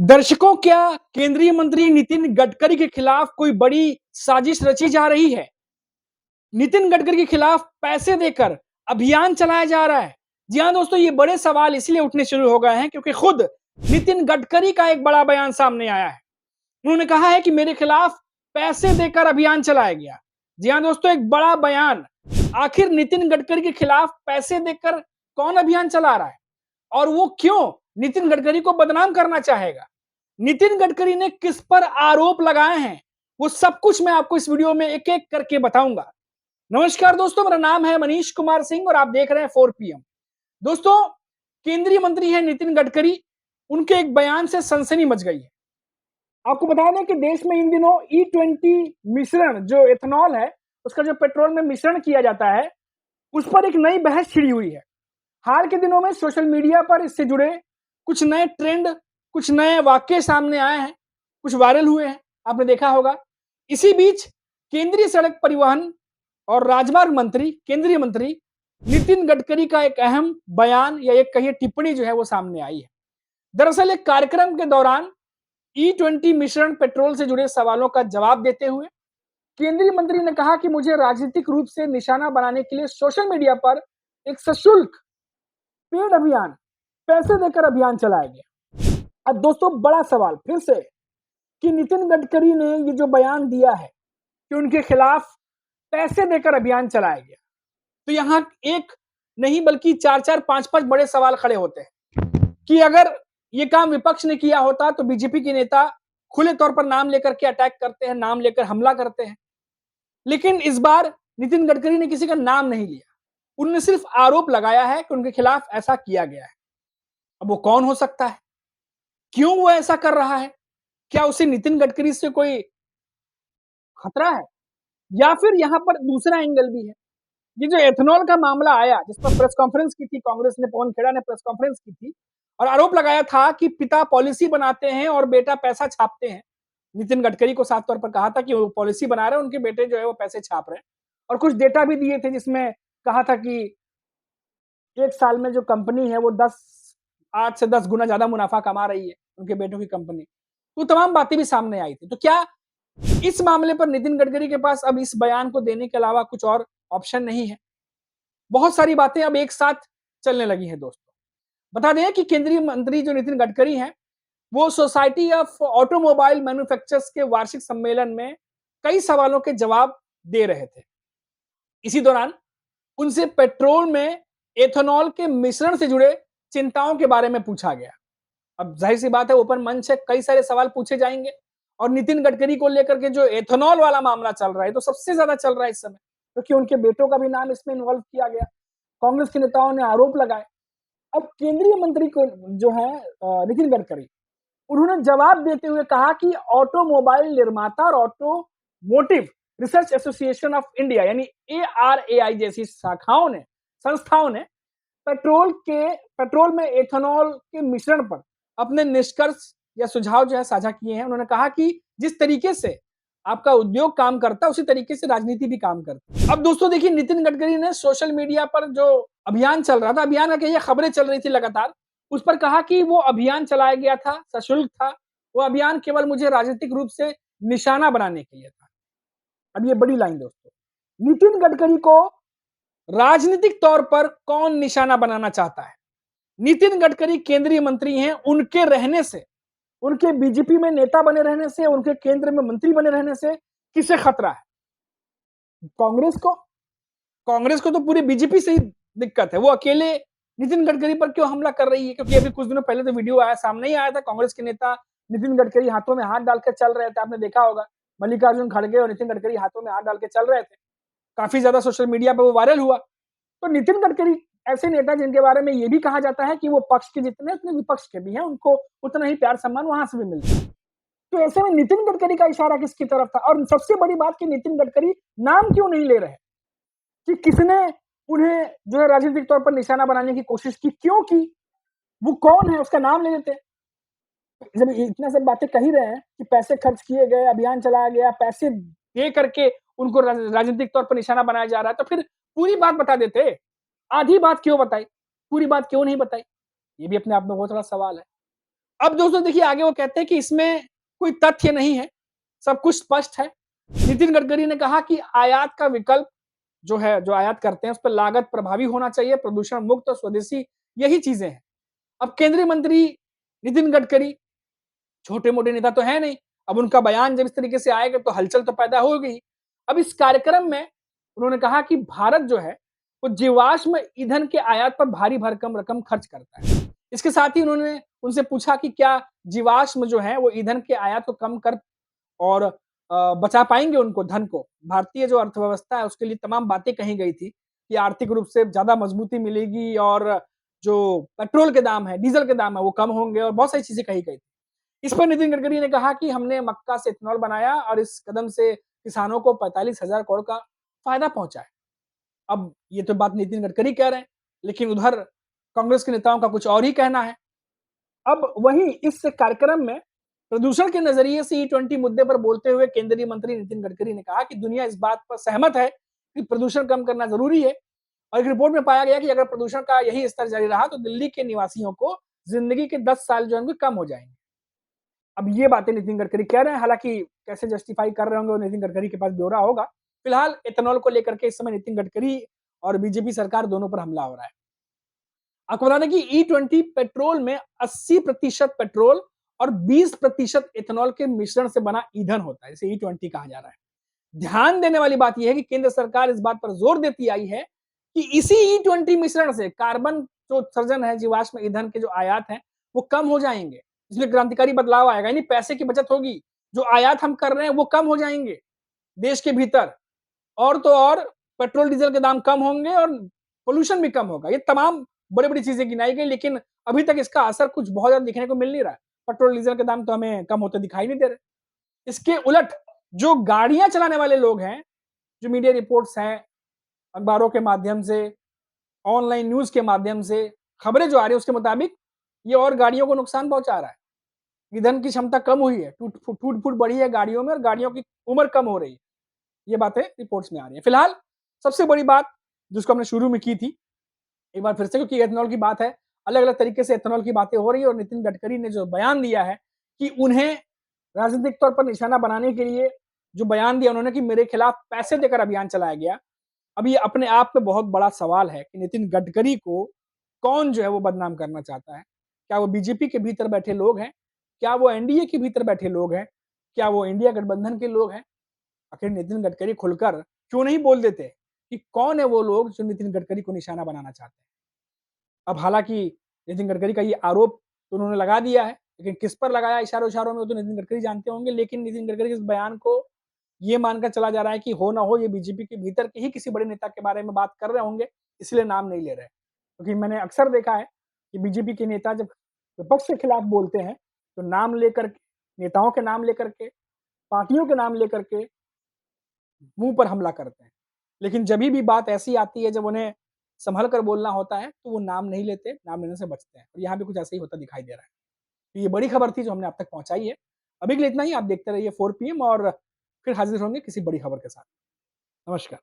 दर्शकों, क्या केंद्रीय मंत्री नितिन गडकरी के खिलाफ कोई बड़ी साजिश रची जा रही है? नितिन गडकरी के खिलाफ पैसे देकर अभियान चलाया जा रहा है। जी हां दोस्तों, ये बड़े सवाल इसलिए उठने शुरू हो गए हैं क्योंकि खुद नितिन गडकरी का एक बड़ा बयान सामने आया है। उन्होंने कहा है कि मेरे खिलाफ पैसे देकर अभियान चलाया गया। जी हां दोस्तों, एक बड़ा बयान। आखिर नितिन गडकरी के खिलाफ पैसे देकर कौन अभियान चला रहा है और वो क्यों नितिन गडकरी को बदनाम करना चाहेगा? नितिन गडकरी ने किस पर आरोप लगाए हैं, वो सब कुछ मैं आपको इस वीडियो में एक-एक करके बताऊंगा। नमस्कार दोस्तों, मेरा नाम है मनीष कुमार सिंह और आप देख रहे हैं 4 पीएम। दोस्तों, केंद्रीय मंत्री है नितिन गडकरी, उनके एक बयान से सनसनी मच गई है। आपको बता दें कि देश में इन दिनों E20 मिश्रण जो एथेनॉल है, उसका जो पेट्रोल में मिश्रण किया जाता है, उस पर एक नई बहस छिड़ी हुई है। हाल के दिनों में सोशल मीडिया पर इससे जुड़े कुछ नए ट्रेंड, कुछ नए वाक्य सामने आए हैं, कुछ वायरल हुए हैं, आपने देखा होगा। इसी बीच केंद्रीय सड़क परिवहन और राजमार्ग मंत्री, केंद्रीय मंत्री नितिन गडकरी का एक अहम बयान या एक कहिए टिप्पणी जो है वो सामने आई है। दरअसल एक कार्यक्रम के दौरान E20 मिश्रण पेट्रोल से जुड़े सवालों का जवाब देते हुए केंद्रीय मंत्री ने कहा कि मुझे राजनीतिक रूप से निशाना बनाने के लिए सोशल मीडिया पर एक सशुल्क पेड अभियान, पैसे देकर अभियान चलाया गया। अब दोस्तों, बड़ा सवाल फिर से कि नितिन गडकरी ने ये जो बयान दिया है कि उनके खिलाफ पैसे देकर अभियान चलाया गया, तो यहां एक नहीं बल्कि 4-4, 5-5 बड़े सवाल खड़े होते हैं कि अगर ये काम विपक्ष ने किया होता तो बीजेपी के नेता खुले तौर पर नाम लेकर के अटैक करते हैं, नाम लेकर हमला करते हैं। लेकिन इस बार नितिन गडकरी ने किसी का नाम नहीं लिया, उन्होंने सिर्फ आरोप लगाया है कि उनके खिलाफ ऐसा किया गया है। अब वो कौन हो सकता है? क्यों वो ऐसा कर रहा है? क्या उसे नितिन गडकरी से कोई खतरा है? या फिर यहाँ पर दूसरा एंगल भी है। ये जो एथेनॉल का मामला आया, जिस पर प्रेस कॉन्फ्रेंस की थी कांग्रेस ने, पवन खेड़ा ने प्रेस कॉन्फ्रेंस की थी और आरोप लगाया था कि पिता पॉलिसी बनाते हैं और बेटा पैसा छापते हैं। नितिन गडकरी को साफ तौर पर कहा था कि वो पॉलिसी बना रहे हैं, उनके बेटे जो है वो पैसे छाप रहे हैं और कुछ डेटा भी दिए थे जिसमें कहा था कि 1 साल में जो कंपनी है वो 8 से 10 गुना ज्यादा मुनाफा कमा रही है, उनके बेटों की कंपनी। तो तमाम बातें भी सामने आई थी। तो क्या इस मामले पर नितिन गडकरी के पास अब इस बयान को देने के अलावा कुछ और ऑप्शन नहीं है? बहुत सारी बातें अब एक साथ चलने लगी हैं दोस्तों। बता दें कि केंद्रीय मंत्री जो नितिन गडकरी हैं, वो सोसाइटी ऑफ ऑटोमोबाइल मैन्युफैक्चरर्स के वार्षिक सम्मेलन में कई सवालों के जवाब दे रहे थे। इसी दौरान उनसे पेट्रोल में एथेनॉल के मिश्रण से जुड़े चिंताओं के बारे में पूछा गया। अब जाहिर-सी बात है, ओपन मंच है, कई सारे सवाल पूछे जाएंगे और नितिन गडकरी को लेकर के जो एथेनॉल वाला मामला चल रहा है, तो सबसे ज्यादा चल रहा है इस समय, क्योंकि उनके बेटों का भी नाम इसमें इन्वॉल्व किया गया। कांग्रेस के नेताओं ने आरोप लगाए। अब केंद्रीय मंत्री को जो है नितिन गडकरी, उन्होंने जवाब देते हुए कहा कि ऑटोमोबाइल निर्माता और automotive research association of India यानी ARAI जैसी संस्थाओं ने पेट्रोल में एथेनॉल के मिश्रण पर अपने निष्कर्ष या सुझाव जो है साझा किए हैं। उन्होंने कहा कि जिस तरीके से आपका उद्योग काम करता है, उसी तरीके से राजनीति भी काम करती है। अब दोस्तों देखिए, नितिन गडकरी ने सोशल मीडिया पर जो अभियान चल रहा था, अभियान का कहिए, खबरें चल रही थी लगातार, उस पर कहा कि वो अभियान चलाया गया था, सशुल्क था, वो अभियान केवल मुझे राजनीतिक रूप से निशाना बनाने के लिए था। अब ये बड़ी लाइन दोस्तों, नितिन गडकरी को राजनीतिक तौर पर कौन निशाना बनाना चाहता है? नितिन गडकरी केंद्रीय मंत्री हैं, उनके रहने से, उनके बीजेपी में नेता बने रहने से, उनके केंद्र में मंत्री बने रहने से किसे खतरा है? कांग्रेस को? कांग्रेस को तो पूरी बीजेपी से ही दिक्कत है। वो अकेले नितिन गडकरी पर क्यों हमला कर रही है? क्योंकि अभी कुछ दिनों पहले तो वीडियो आया, सामने ही आया था, कांग्रेस के नेता नितिन गडकरी हाथों में हाथ डालकर चल रहे थे, आपने देखा होगा। मल्लिकार्जुन खड़गे और नितिन गडकरी हाथों में हाथ डाल के चल रहे थे। काफी ज्यादा सोशल मीडिया पे वो वायरल हुआ। तो नितिन गडकरी ऐसे नेता जिनके बारे में ये भी कहा जाता है कि वो पक्ष के जितने उतने विपक्ष के भी हैं, उनको उतना ही प्यार सम्मान वहां से भी मिलता है। तो ऐसे में नितिन गडकरी का इशारा किसकी तरफ था? और सबसे बड़ी बात कि नितिन गडकरी नाम क्यों नहीं ले रहे कि किसने उन्हें जो है राजनीतिक तौर पर निशाना बनाने की कोशिश की, क्यों की? वो कौन है, उसका नाम ले लेते हैं। जब इतना सब बातें कह ही रहे हैं कि पैसे खर्च किए गए, अभियान चलाया गया, पैसे दे करके उनको राजनीतिक तौर पर निशाना बनाया जा रहा है, तो फिर पूरी बात बता देते। आधी बात क्यों बताई, पूरी बात क्यों नहीं बताई? ये भी अपने आप में बहुत बड़ा सवाल है। अब दोस्तों देखिए आगे वो कहते हैं कि इसमें कोई तथ्य नहीं है, सब कुछ स्पष्ट है। नितिन गडकरी ने कहा कि आयात का विकल्प जो है, जो आयात करते हैं उस पर लागत प्रभावी होना चाहिए, प्रदूषण मुक्त और स्वदेशी, यही चीजें हैं। अब केंद्रीय मंत्री नितिन गडकरी छोटे-मोटे नेता तो हैं नहीं, अब उनका बयान जब इस तरीके से आएगा तो हलचल तो पैदा होगी। अब इस कार्यक्रम में उन्होंने कहा कि भारत जो है, वो जीवाश्म ईंधन के आयात पर भारी भरकम रकम खर्च करता है। इसके साथ ही उन्होंने उनसे पूछा कि क्या जीवाश्म जो है वो ईंधन के आयात को कम कर और बचा पाएँगे उनको धन को। भारतीय जो अर्थव्यवस्था है उसके लिए तमाम बातें कही गई थी कि आर्थिक रूप से ज़्यादा मजबूती मिलेगी और जो पेट्रोल के दाम है, डीज़ल के दाम है वो कम होंगे और बहुत सारी चीज़ें कही गई। इस पर नितिन गडकरी ने कहा कि हमने मक्का से इथेनॉल बनाया और इस कदम से किसानों को 45,000 करोड़ का फायदा पहुंचा है। अब ये तो बात नितिन गडकरी कह रहे हैं, लेकिन उधर कांग्रेस के नेताओं का कुछ और ही कहना है। अब वहीं इस कार्यक्रम में प्रदूषण के नजरिए से E20 मुद्दे पर बोलते हुए केंद्रीय मंत्री नितिन गडकरी ने कहा कि दुनिया इस बात पर सहमत है कि प्रदूषण कम करना जरूरी है और एक रिपोर्ट में पाया गया कि अगर प्रदूषण का यही स्तर जारी रहा तो दिल्ली के निवासियों को जिंदगी के 10 साल जो है कम हो जाएंगे। अब ये बातें नितिन गडकरी कह रहे हैं, हालांकि कैसे जस्टिफाई कर रहे होंगे वो नितिन गडकरी के पास ब्यौरा होगा। फिलहाल एथेनॉल को लेकर के इस समय नितिन गडकरी और बीजेपी सरकार दोनों पर हमला हो रहा है। आपको बता दें कि E20 पेट्रोल में 80% पेट्रोल और 20% एथेनॉल के मिश्रण से बना ईंधन होता है, इसे E20 कहा जा रहा है। ध्यान देने वाली बात यह है कि केंद्र सरकार इस बात पर जोर देती आई है कि इसी E20 मिश्रण से कार्बन जो उत्सर्जन है, जीवाश्म ईंधन के जो आयात हैं, वो कम हो जाएंगे। इसमें क्रांतिकारी बदलाव आएगा, यानी पैसे की बचत होगी। जो आयात हम कर रहे हैं वो कम हो जाएंगे देश के भीतर, और तो और पेट्रोल डीजल के दाम कम होंगे और पोल्यूशन भी कम होगा। ये तमाम बड़ी-बड़ी चीजें गिनाई गई, लेकिन अभी तक इसका असर कुछ बहुत ज्यादा दिखने को मिल नहीं रहा है। पेट्रोल डीजल के दाम तो हमें कम होते दिखाई नहीं दे रहे। इसके उलट जो गाड़ियां चलाने वाले लोग हैं, जो मीडिया रिपोर्ट्स हैं, अखबारों के माध्यम से, ऑनलाइन न्यूज के माध्यम से खबरें जो आ रही है उसके मुताबिक ये और गाड़ियों को नुकसान पहुंचा रहा है। ईंधन की क्षमता कम हुई है, टूट-फूट बढ़ी है गाड़ियों में और गाड़ियों की उम्र कम हो रही है। ये बातें रिपोर्ट्स में आ रही है। फिलहाल सबसे बड़ी बात जिसको हमने शुरू में की थी, एक बार फिर से, क्योंकि एथेनॉल की बात है, अलग-अलग तरीके से एथेनॉल की बातें हो रही है और नितिन गडकरी ने जो बयान दिया है कि उन्हें राजनीतिक तौर पर निशाना बनाने के लिए जो बयान दिया उन्होंने कि मेरे खिलाफ पैसे देकर अभियान चलाया गया। अब ये अपने आप में बहुत बड़ा सवाल है कि नितिन गडकरी को कौन जो है वो बदनाम करना चाहता है? क्या वो बीजेपी के भीतर बैठे लोग हैं? क्या वो एनडीए के भीतर बैठे लोग हैं? क्या वो इंडिया गठबंधन के लोग हैं? आखिर नितिन गडकरी खुलकर क्यों नहीं बोल देते कि कौन है वो लोग जो नितिन गडकरी को निशाना बनाना चाहते हैं? अब हालांकि नितिन गडकरी का ये आरोप तो उन्होंने लगा दिया है, लेकिन किस पर लगाया इशारों-इशारों में वो तो नितिन गडकरी जानते होंगे, लेकिन नितिन गडकरी के इस बयान को ये मानकर चला जा रहा है कि हो ना हो ये बीजेपी के भीतर के ही किसी बड़े नेता के बारे में बात कर रहे होंगे, इसलिए नाम नहीं ले रहे। क्योंकि मैंने अक्सर देखा है कि बीजेपी के नेता जब विपक्ष के खिलाफ बोलते हैं, तो नाम लेकर के, नेताओं के नाम लेकर के, पार्टियों के नाम लेकर के मुँह पर हमला करते हैं। लेकिन जभी भी बात ऐसी आती है जब उन्हें सँभल कर बोलना होता है, तो वो नाम नहीं लेते, नाम लेने से बचते हैं। और यहाँ पे कुछ ऐसा ही होता दिखाई दे रहा है। तो ये बड़ी खबर थी जो हमने आप तक पहुँचाई है। अभी के लिए इतना ही, आप देखते रहिए 4 पीएम और फिर हाज़िर होंगे किसी बड़ी खबर के साथ। नमस्कार।